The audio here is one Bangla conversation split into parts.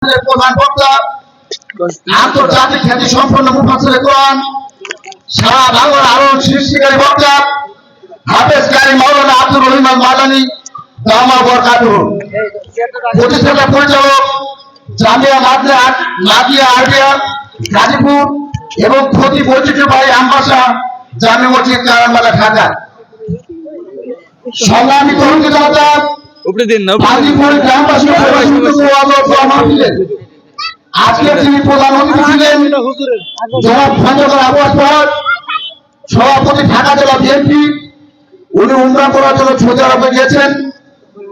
প্রধান বক্তা আন্তর্জাতিক খ্যাতি সম্পন্ন মুফাসসিরে কোরআন সারা বাংলার আলোড়ন সৃষ্টিকারী বক্তা হাফেজ কারি মাওলানা আব্দুর রহিম আল মাদানী দামা বরকাতুহু, প্রতিষ্ঠাতা পরিচালক জামিয়া নাদিয়া আরবিয়া গাজীপুর এবং খতিব ঐতিহ্যবাহী আমবাসা জামে মসজিদ কারামালা ঢাকা। সংগ্রামী কর্মীদাতা গাজীপুর গ্রামবাসী আজকে তিনি প্রধান অতিথি ছিলেন জনাব খন্দকার আবুল পাহাড়, সভাপতি ঢাকা জেলা বিএনপি। উনি উমরা করার জন্য সৌদি আরবে গিয়েছেন।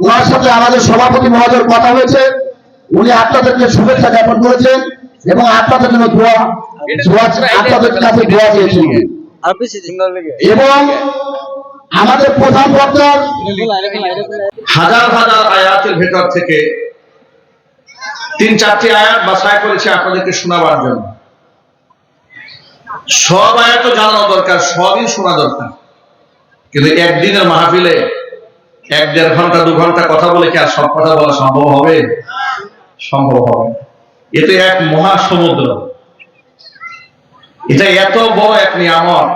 ওনার সাথে আমাদের সভাপতি মহোদয়ের কথা হয়েছে। উনি আপনাদেরকে শুভেচ্ছা জ্ঞাপন করেছেন এবং আপনাদের জন্য আপনাদের কাছে দোয়া চেয়েছেন। এবং আমাদের প্রধান বক্তা হাজার হাজার আয়াতের ভেতর থেকে 3-4টি আয়াত বাছাই করেছে আপনাদেরকে শোনাবার জন্য। সব আয়াত তো জানা দরকার, সবই শোনা দরকার, কিন্তু একদিনের মাহফিলে 1-1.5 ঘন্টা 2 ঘন্টা কথা বলে কি আর সব কথা বলা সম্ভব হবে? সম্ভব হবে। এতে এক মহাসমুদ্র, এটা এত বড় এক নিয়ামত,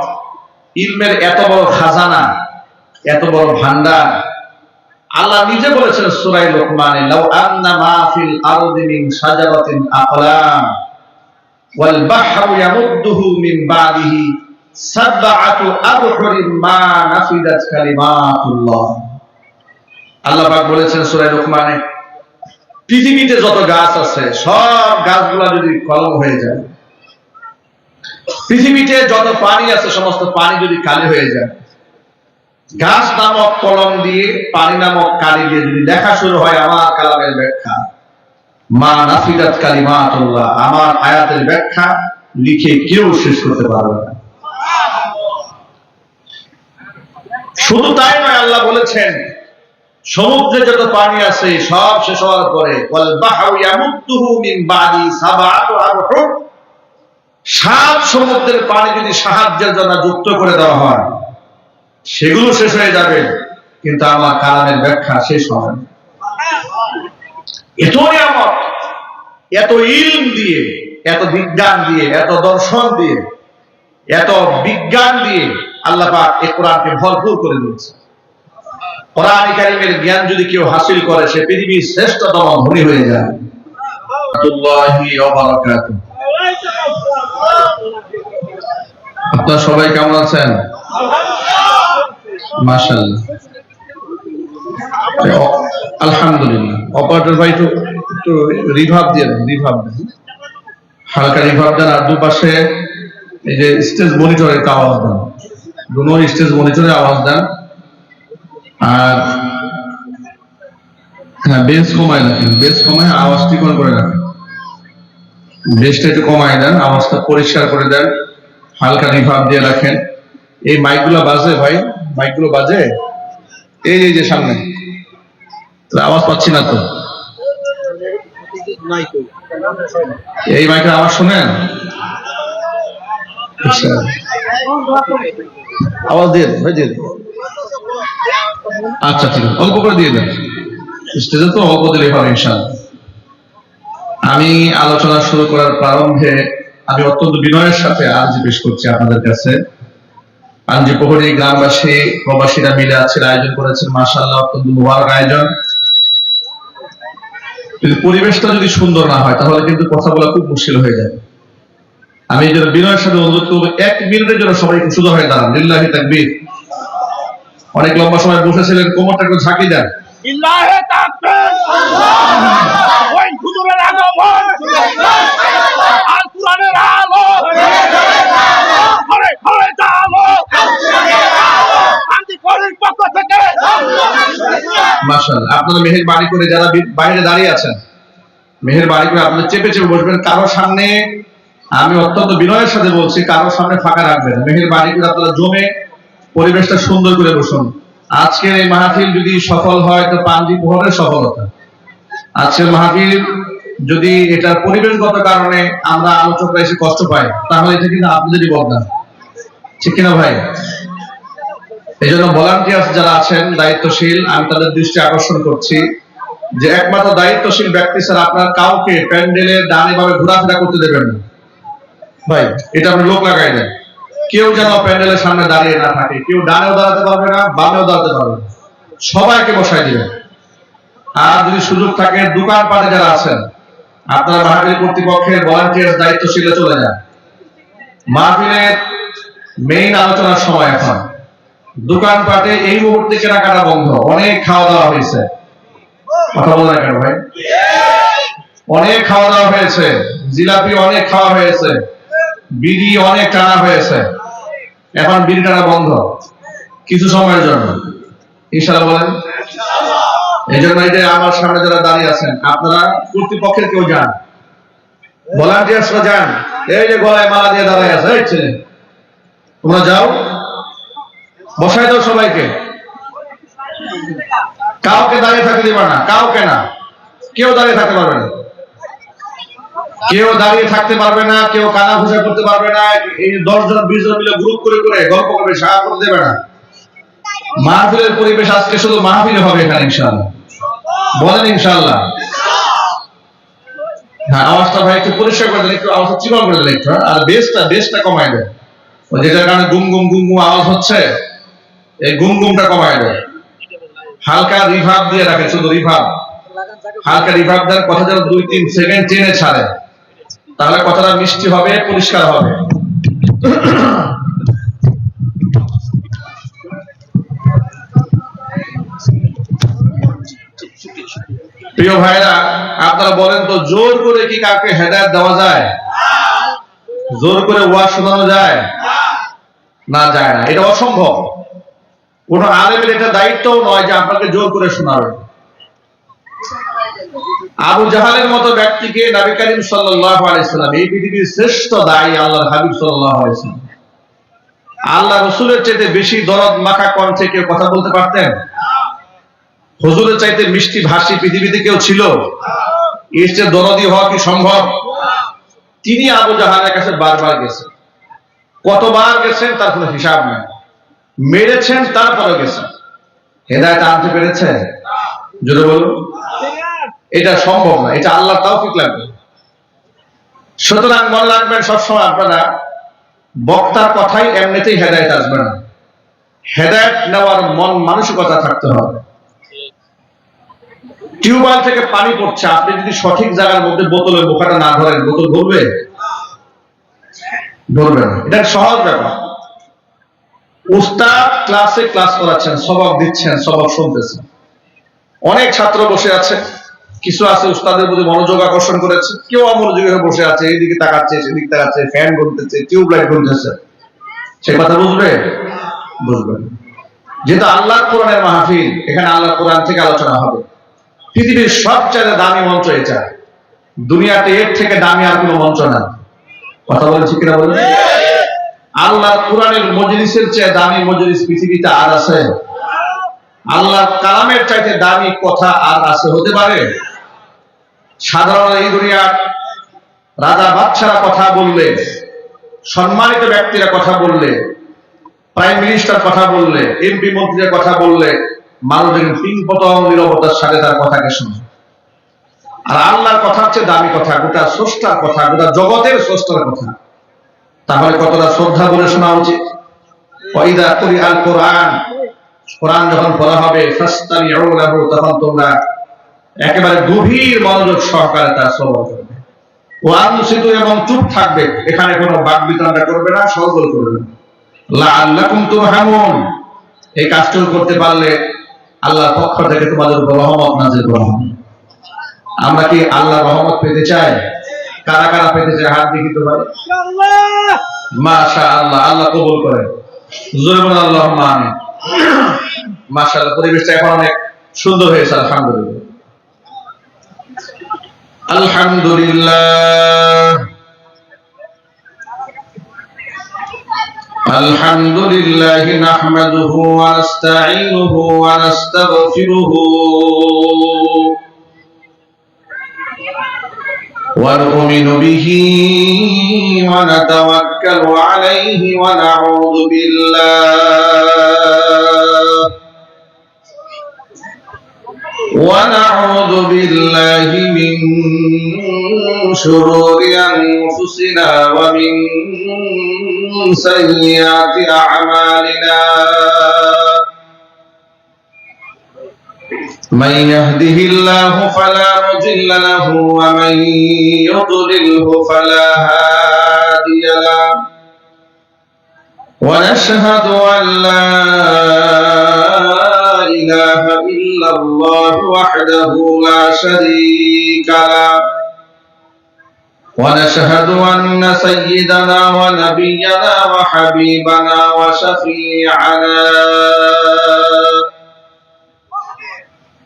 ইলমের এত বড় খাজানা, এত বড় ভান্ডার। আল্লাহ নিজে বলেছেন সূরা লোকমানে, লাউ আন্না মা ফিল আরদি মিন শাজারাতিন আকলাম ওয়াল বাহরু ইয়ামুদ্দুহু মিন বাদিহি সাবআতু আবহুরিন মা নাফিদাত কালিমাতুল্লাহ। আল্লাহ পাক বলেছেন সূরা লোকমানে, পৃথিবীতে যত গাছ আছে সব গাছগুলো যদি কলম হয়ে যায়, পৃথিবীতে যত পানি আছে সমস্ত পানি যদি কালি হয়ে যায়, গাছ নামক কলম দিয়ে পানি নামক কালি দিয়ে যদি লেখা শুরু হয় আমার কালামের ব্যাখ্যা, মা নাফিদাত কালিমাতুল্লাহ, আমার আয়াতের ব্যাখ্যা লিখে কেউ শেষ করতে পারবে না। শুধু তাই নয়, আল্লাহ বলেছেন সমুদ্রে যত পানি আছে সব শেষ হওয়ার পরে ওয়াল বাহরু ইয়ামুদ্দুহু মিন বাদি সাবআতু আবহুর, 7 সমুদ্রের পানি যদি সাহায্যের জন্য যুক্ত করে দেওয়া হয় সেগুলো শেষ হয়ে যাবে, কিন্তু আমার কালামের ব্যাখ্যা শেষ হবে না। এত নিয়ামত, এত ইলম দিয়ে, এত বিজ্ঞান দিয়ে, এত দর্শন দিয়ে, এত বিজ্ঞান দিয়ে আল্লাহ পাক এই কোরআনকে ভরপুর করে দিয়েছে। কোরআন কারীমের জ্ঞান যদি কেউ হাসিল করে সে পৃথিবীর শ্রেষ্ঠতম ধনী হয়ে যায়। আপনারা সবাই কেমন আছেন? মাশাআল্লাহ, আলহামদুলিল্লাহ। অপারেটর ভাই একটু রিভার্ব দিয়ে দেন, হালকা রিভার্ব দেন। আর দুপাশে এই যে স্টেজ মনিটরের আওয়াজ দেন, দুনো স্টেজ মনিটরের আওয়াজ দেন। আর হ্যাঁ, বেস কমায় রাখেন, বেস কমায় আওয়াজ টিকন করে রাখেন, বেসটা একটু কমায় দেন, আওয়াজটা পরিষ্কার করে দেন, হালকা রিভার্ব দিয়ে রাখেন। এই মাইকগুলো বাজে ভাই, মাইকগুলো বাজে এই যে সামনে, আওয়াজ পাচ্ছি না তো। এই মাইকের আওয়াজ শুনেন? আওয়াজ দিয়ে দেন ভাই, দিয়ে দেন। আচ্ছা ঠিক আছে, অল্প করে দিয়ে দেন, স্টেজে তো অল্প দিলে হবে ইনশাআল্লাহ। আমি আলোচনা শুরু করার প্রারম্ভে আমি অত্যন্ত বিনয়ের সাথে আরজি পেশ করছি আপনাদের কাছে। আঞ্জি প্রহরী গ্রামবাসী প্রবাসীরা মিলে আছেন, আয়োজন করেছেন, মাশাআল্লাহ অত্যন্ত মুবারক আয়োজন। পরিবেশটা যদি সুন্দর না হয় তাহলে কিন্তু কথা বলা খুব মুশকিল হয়ে যায়। আমি এই জন্য বিনয়ের সাথে অনুরোধ করবো 1 মিনিটের জন্য সবাই একটু সোজা হয়ে দাঁড়ান। লিল্লাহি তাকবীর। অনেক লম্বা সময় বসেছিলেন, কোমরটা একটু ঝাঁকি দেন। লিল্লাহি তাকবীর। ওই হুজুরের আগমন, আল কুরআনের আলো, ঘরে ঘরে আলো, আঞ্জি প্রহরীর পক্ষ থেকে মাশাআল্লাহ। আপনারা মেহেরবানি করে যারা বাইরে দাঁড়িয়ে আছেন, মেহেরবানি করে আপনারা চেপে চেপে বসবেন। কারোর সামনে, আমি অত্যন্ত বিনয়ের সাথে বলছি, কারোর সামনে ফাঁকা রাখবেন। মেহেরবানি করে আপনারা জমে পরিবেশটা সুন্দর করে বসুন। আজকের এই মাহফিল যদি সফল হয় তো পাঞ্জি প্রহরের সফলতা। আজকের মাহফিল যদি এটার পরিবেশগত কারণে আমরা আলোচকরা এসে কষ্ট পাই তাহলে এটা কিন্তু আপনাদেরই বদনাম, ঠিক কিনা ভাই? এই জন্য ভলান্টিয়ার্স যারা আছেন দায়িত্বশীল, আমি তাদের দৃষ্টি আকর্ষণ করছি যে একমাত্র দায়িত্বশীল ব্যক্তি স্যার আপনার কাউকে প্যান্ডেলের ডানে ভাবে ঘোরাফেরা করতে দেবেন না ভাই, এটা আপনি লোক লাগাই দেন। কেউ যেন প্যান্ডেলের সামনে দাঁড়িয়ে না থাকে, কেউ ডানেও দাঁড়াতে পারবে না, বামেও দাঁড়াতে পারবে না, সবাইকে বসাই দিবেন। আর যদি সুযোগ থাকে দোকানপাটে যারা আছেন আপনারা মাহফিল কর্তৃপক্ষের ভলান্টিয়ার দায়িত্বশীলে চলে যান। মাহফিলের মেইন আলোচনার সময় এখন, দোকানপাটে এই মুহূর্তে কেনাকাটা বন্ধ, অনেক খাওয়া দাওয়া হয়েছে। কথা বলে কেন ভাই? অনেক খাওয়া দাওয়া হয়েছে, জিলাপি অনেক খাওয়া হয়েছে, বিড়ি অনেক টানা হয়েছে, এখন বিড়ি টানা বন্ধ কিছু সময়ের জন্য, ইনশাআল্লাহ বলেন। এই জন্য এই যে আমার সামনে যারা দাঁড়িয়ে আছেন আপনারা কর্তৃপক্ষের কেউ যান, ভলান্টিয়ার্সরা যান, এই যে গলায় মালা দিয়ে দাঁড়ায় আছে এই ছেলে, তোমরা যাও, বসাই দাও সবাইকে, কাউকে দাঁড়িয়ে থাকতে দিবা না, কাউকে না, কেউ দাঁড়িয়ে থাকতে পারবে না, কেউ দাঁড়িয়ে থাকতে পারবে না, কেউ কানা ঘুষা করতে পারবে না, এই 10 জন 20 জন মিলে গ্রুপ করে করে গল্প করবে, সাহায্য করতে দেবে না। মাহফিলের পরিবেশ আজকে শুধু মাহফিল হবে এখানে ইনশাআল্লাহ, বলেন ইনশাআল্লাহ। হ্যাঁ, আওয়াজটা ভাই একটু পরিষ্কার করে দেন, একটু আওয়াজটা চিকন করে দেন একটু, আর বেসটা কমায় দেন, যেটার কারণে গুম গুম গুম গুম আওয়াজ হচ্ছে, এই গুম গুমটা কমায় দেন, হালকা রিভার্ব দিয়ে রাখেন, শুধু রিভার্ব, হালকা রিভার্ব দেন, কথা যেন 2-3 সেকেন্ড টেনে ছাড়ে, তাহলে কথাটা মিষ্টি হবে, পরিষ্কার হবে। প্রিয় ভাইরা, আপনারা বলেন তো, জোর করে কি কাউকে হেদায়েত দেওয়া যায়? জোর করে ওয়াজ শোনানো যায়? না, যায় না, এটা অসম্ভব। কোন আলেমের এটা দায়িত্বও নয় যে আপনাকে জোর করে শোনাবে। আবু জাহালের মতো ব্যক্তিকে নবী করিম সাল্লাল্লাহু আলাইহি সাল্লাম, এই পৃথিবীর শ্রেষ্ঠ দায়ী আল্লাহর হাবিব সাল্লাল্লাহু আলাইহি সাল্লাম, আল্লাহ রাসূলের চাইতে বেশি দরদ মাখা কণ্ঠে কেউ কথা বলতে পারতেন? হুজুরের চাইতে মিষ্টি ভাষী পৃথিবীতে কেউ ছিল? এর চেয়ে দরদি হওয়া কি সম্ভব? তিনি আবু জাহালের কাছে বারবার গেছেন, কতবার গেছেন তার কোনো হিসাব নেই, মেরেছেন তারপরে গেছেন, হেদায়েত আনতে পেরেছে? জোরে বলুন। এটা সম্ভব না, এটা আল্লাহর তৌফিক লাগবে। সুতরাং মনে রাখবেন সবসময় আপনারা, বক্তার কথাই এমনিতেই হেদায়েত আসবে না, হেদায়েত নেওয়ার মন মানসিকতা থাকতে হবে। টিউবওয়েল থেকে পানি পড়ছে, আপনি যদি সঠিক জায়গার মধ্যে বোতলের মুখটা না ধরেন, বোতল ভরবে? ধরবে না। এটা সহজ ব্যাপার। উস্তাদ ক্লাসে ক্লাস করাচ্ছেন, সবক দিচ্ছেন, সবক শুনতেছেন, অনেক ছাত্র বসে আছে, কিছু আছে উস্তাদের প্রতি মনোযোগ আকর্ষণ করেছে, কেউ অমনোযোগী হয়ে বসে আছে, এইদিকে তাকাচ্ছে, সেদিকে তাকাচ্ছে, ফ্যান ঘুরতেছে, টিউবলাইট ঘুরতেছে, সে কথা বুঝবে? বুঝবে না। যেহেতু আল্লাহর কোরআনের মাহফিল, এখানে আল্লাহর কোরআন থেকে আলোচনা হবে। পৃথিবীর সবচেয়ে দামি মঞ্চ এটা, দুনিয়াতে এর থেকে দামি আর কোনো মঞ্চ না। কথা বলেছি কিনা বলেন? আল্লাহর কোরআনের মজলিসের চেয়ে দামি মজলিস পৃথিবীতে আর আছে? আল্লাহর কালামের চাইতে দামি কথা আর আছে? হতে পারে? সাধারণ এই দুনিয়ার রাজা বাদশারা কথা বললে, সম্মানিত ব্যক্তিরা কথা বললে, প্রাইম মিনিস্টার কথা বললে, এমপি মন্ত্রীরা কথা বললে, মানুষের পিং পতং নীরবতার সাথে তার কথাকে শুনে। আর আল্লাহর কথা হচ্ছে দামি কথা, গোটা স্রষ্টার কথা, গোটা জগতের স্রষ্টার কথা, তাহলে কতটা শ্রদ্ধা বলে শোনা উচিত। ওয়াইদা কুরিআল কোরআন, কোরআন যখন পড়া হবে, ফাসতামিউ লাহু, তখন তোমরা একেবারে গভীর মনোযোগ সহকারে তা শ্রবণ করবে। ওয়ানসিতু, এবং চুপ থাকবে, এখানে কোনো বাকবিতণ্ডা করবে না, সরগোল করবে না। লাআল্লাকুম তুরহামুন, এই কাজটুকু করতে পারলে আল্লাহর পক্ষ থেকে তোমাদের উপর রহমত নাযিল করা হবে। আমরা কি আল্লাহর রহমত পেতে চাই? কারা কারা পেতে চাই হাত দেখি তো ভাই। মাশাআল্লাহ, আল্লাহ কবুল করেন। জোরে বলুন আল্লাহুম্মা আমিন। মাশাআল্লাহ, পরিবেশটা এখন অনেক সুন্দর হয়েছে, আলহামদুলিল্লাহ। আলহামদুলিল্লাহ, আলহামদুলিল্লাহ নাহমাদুহু ওয়া নাস্তাঈনুহু ওয়া নাস্তাগফিরুহু ওয়া নু'মিনু বিহি ওয়া নাতাওয়াক্কালু আলাইহি ওয়া নাউযু বিল্লাহ ونعوذ بالله من شرور أنفسنا ومن سيئات أعمالنا من يهده الله فلا مضل له ومن يضلله فلا هادي له ونشهد أن لا إله إلا الله وحده لا شريك له ونشهد أن سيدنا ونبينا وحبيبنا وشفيعنا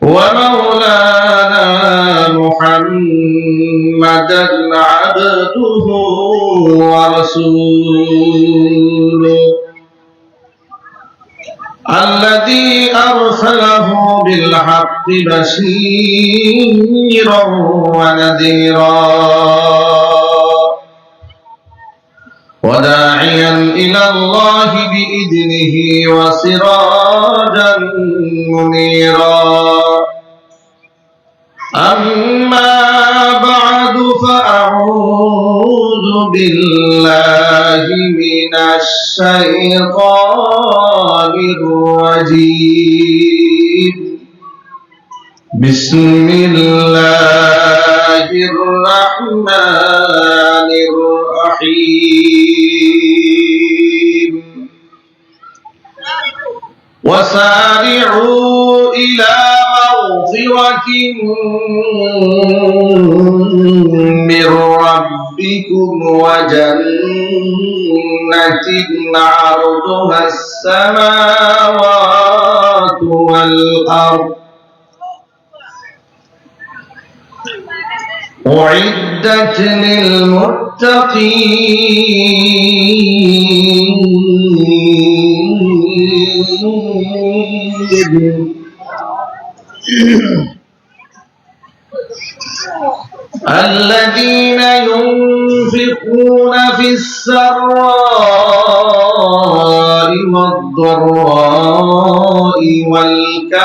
ومولانا محمدا عبده ورسوله الذي أرسله بالحق بشيرا ونذيرا وداعيا إلى الله بإذنه وسراجا منيرا أما بعد فأعوذ بالله من الشيطان الرجيم بسم الله الرحمن الرحيم وسارعوا إلى مغفرة من ربكم وجنة عرضها السماوات والأرض أعدت للمتقين الذين ينفقون في السراء والضراء والكاظمين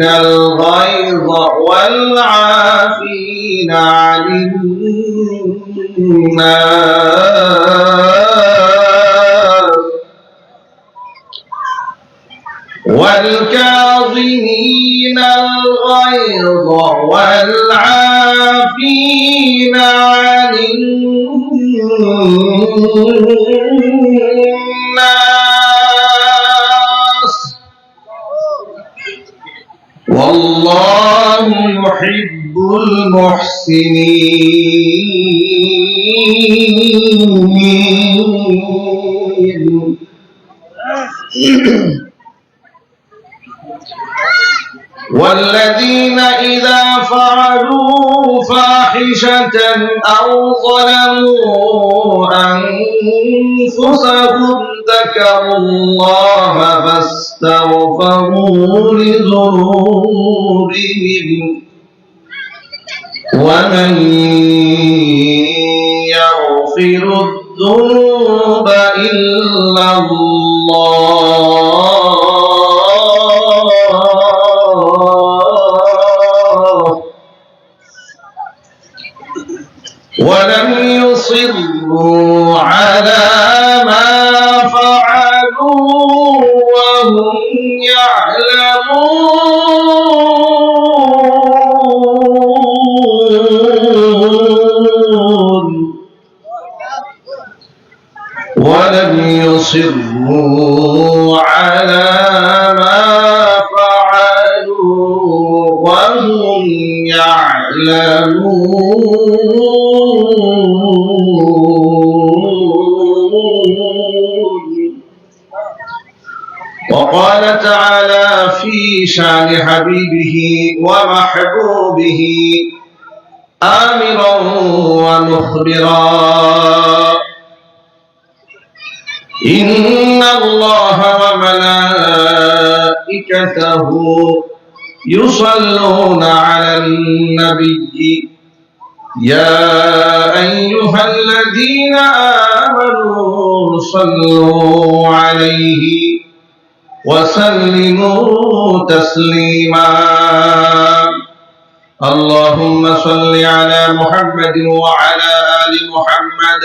الغيظ والعافين عن الناس والكاظمين الغيظ والعافين عن الناس والله يحب المحسنين والذين إذا فعلوا فاحشة أو ظلموا أنفسهم ذكروا الله فاستغفروا لذنوبهم ومن يغفر الذنوب إلا الله ولم يصروا على ما فعلوا وهم يعلمون ولم يصروا على ما فعلوا وهم يعلمون وقال تعالى في شان حبيبه ومحبوبه آمرا ومخبرا إن الله وملائكته يصلون على النبي يا أيها الذين آمنوا صلوا عليه وسلموا تسليما اللهم صل على محمد وعلى آل محمد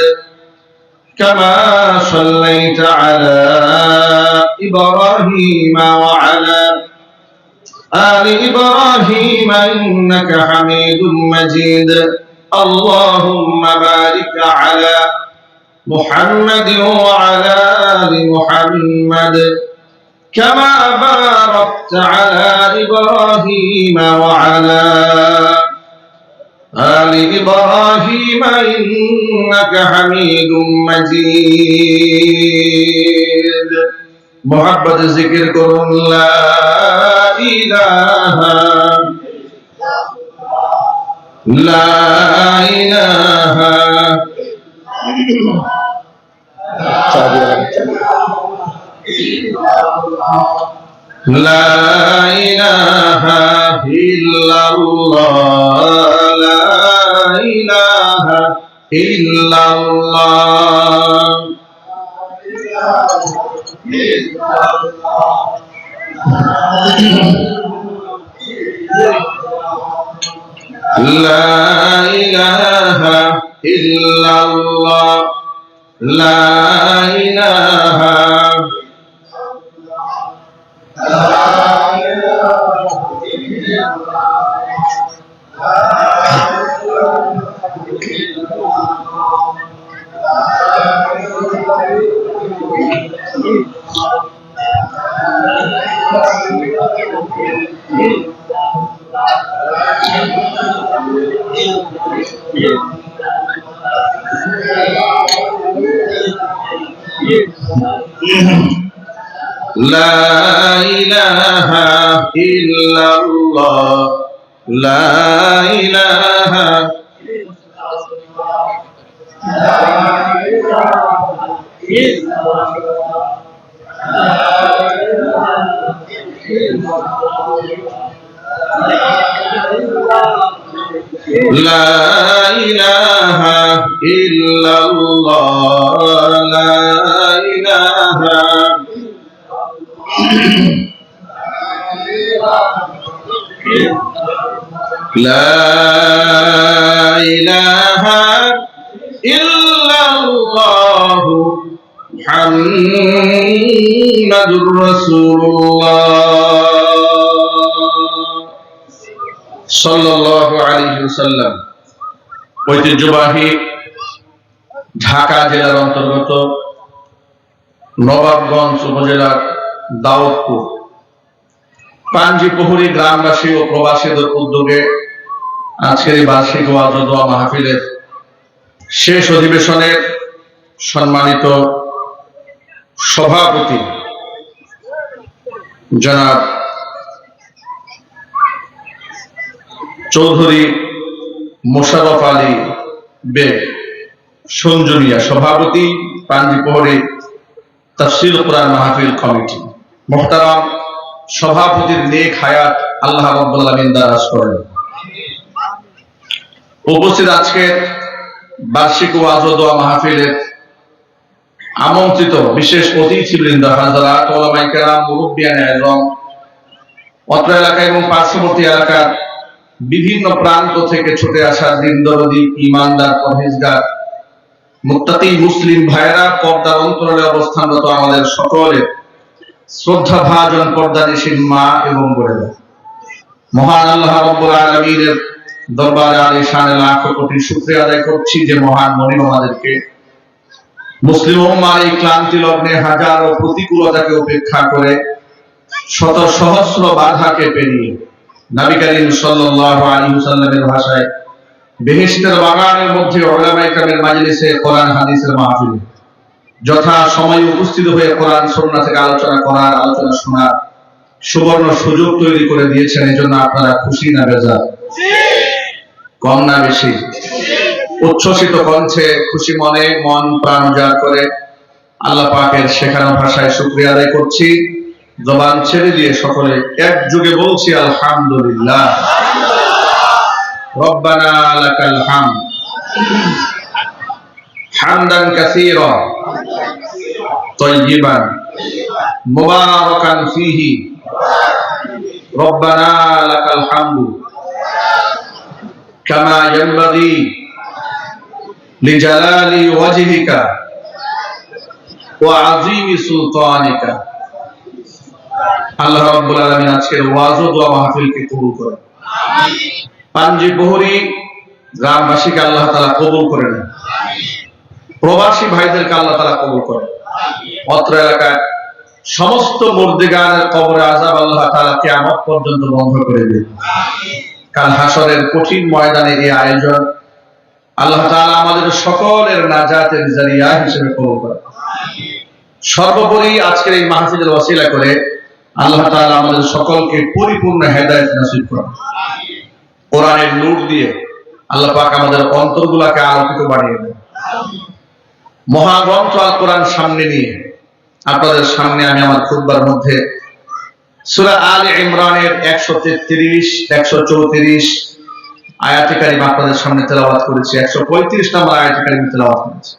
كما صليت على إبراهيم وعلى آل إبراهيم إنك حميد مجيد اللهم بارك على محمد وعلى آل محمد كما باركت على إبراهيم وعلى آل إبراهيم إنك حميد مجيد محبت ذکر کرو لا إله لا إله لا إله إلا الله لا إله إلا الله لا إله إلا الله لا إله لا إله إلا الله لا إله لا إله إلا الله لا إله لا إله إلا الله محمد رسول الله সাল্লাল্লাহু আলাইহি ওয়াসাল্লাম। ঐতিহ্যবাহী ঢাকা জেলার অন্তর্গত নবাবগঞ্জ উপজেলার দাউদপুর পাঞ্জিপহুরী গ্রামবাসী ও প্রবাসীদের উদ্যোগে আজকের এই বার্ষিক ওয়াজ ও দোয়া মাহফিলের শেষ অধিবেশনের সম্মানিত সভাপতি জনাব চৌধুরী মোশাররফ আলী বেগ সঞ্জুনিয়া, সভাপতি পাঞ্জিপহুরী তাফসীর কোরআন মাহফিল কমিটি। মুহতারাম সভাপতির নেক হায়াত আল্লাহ রাব্বুল আলামিন দারাজ করেন। উপস্থিত আজকের বার্ষিক ওয়াজ ও দোয়া মাহফিলের আমন্ত্রিত বিশেষ অতিথিবৃন্দ, হাজরাত, ওলামায়ে কেরাম, মুরব্বিয়ানে আযম, অত্র এলাকা এবং পার্শ্ববর্তী এলাকার বিভিন্ন প্রান্ত থেকে ছুটে আসা দিনদরদী, ঈমানদার, পরহেজগার, মুত্তাকি মুসলিম ভাইরা, পর্দার অন্তরালে অবস্থানরত আমাদের সকলের শ্রদ্ধা ভাজন পর্দানিশীন মা এবং বোনেরা, মহান আল্লাহ রাব্বুল আলামিনের দরবারে আলিশান লাখো কোটি শুকরিয়া আদায় করছি যে মহান মনিব আমাদেরকে মুসলিম উম্মার এই ক্লান্তি লগ্নে হাজারো প্রতিকূলতাকে উপেক্ষা করে শত সহস্র বাধাকে পেরিয়ে নবী করিম সাল্লাল্লাহু আলাইহি ওয়াসাল্লামের ভাষায় বেহেশতের বাগানের মধ্যে উলামায়ে কেরামের মাজলিসে কোরআন হাদিসের মাহফিলে যথা সময় উপস্থিত হয়ে কোরআন সুন্নাহ থেকে আলোচনা করার, আলোচনা শোনার সুবর্ণ সুযোগ তৈরি করে দিয়েছেন। এজন্য আপনারা খুশি না বেজার? কম না বেশি? উচ্ছ্বসিত কণ্ঠে খুশি মনে মন প্রাণ উজাড় করে আল্লাহ পাকের শেখানো ভাষায় শুকরিয়া আদায় করছি। জবান ছেড়ে দিয়ে সকলে একযোগে বলছি আলহামদুলিল্লাহ। রব্বানা লাকাল হামদ হামদান কাসীরা তাইয়িবান মুবারাকান ফীহি রব্বানা লাকাল হামদু কামা ইয়ানবাগি লিজালালি ওয়াজহিকা ওয়া আযীমি সুলতানিকা। আল্লাহ রাব্বুল আলামিন আজকের ওয়াজ ও দোয়া মাহফিলকে কবুল করেন। পাঞ্জি বহরি গ্রামবাসীকে আল্লাহ তাআলা কবুল করে নেন। প্রবাসী ভাইদেরকে আল্লাহ তাআলা কবুল করেন। অত্র এলাকায় সমস্ত মুর্দিগানের কবরে আযাব আল্লাহ তাআলা কিয়ামত পর্যন্ত বন্ধ করে দেন। কাল হাসরের কঠিন ময়দানে এই আয়োজন আল্লাহ তাআলা আমাদের সকলের নাজাতের জরিয়া হিসেবে কবুল করেন। সর্বোপরি আজকের এই মাহফিলের ওসিলা করে আল্লাহ তাআলা আমাদের সকলকে পরিপূর্ণ হেদায়েত নসিব করেন। কোরআনের নূর দিয়ে আল্লাহ পাক আমাদের অন্তরগুলোকে আলোকিত বানিয়ে দেন। মহাগ্রন্থ আল কোরআন সামনে নিয়ে আপনাদের সামনে আমি আমার খুতবার মধ্যে সূরা আলে ইমরানের 133, 134 আয়াতে কারিমা আপনাদের সামনে তেলাওয়াত করেছি। 135 নম্বর আয়াতে কারিমা তেলাওয়াত করেছি।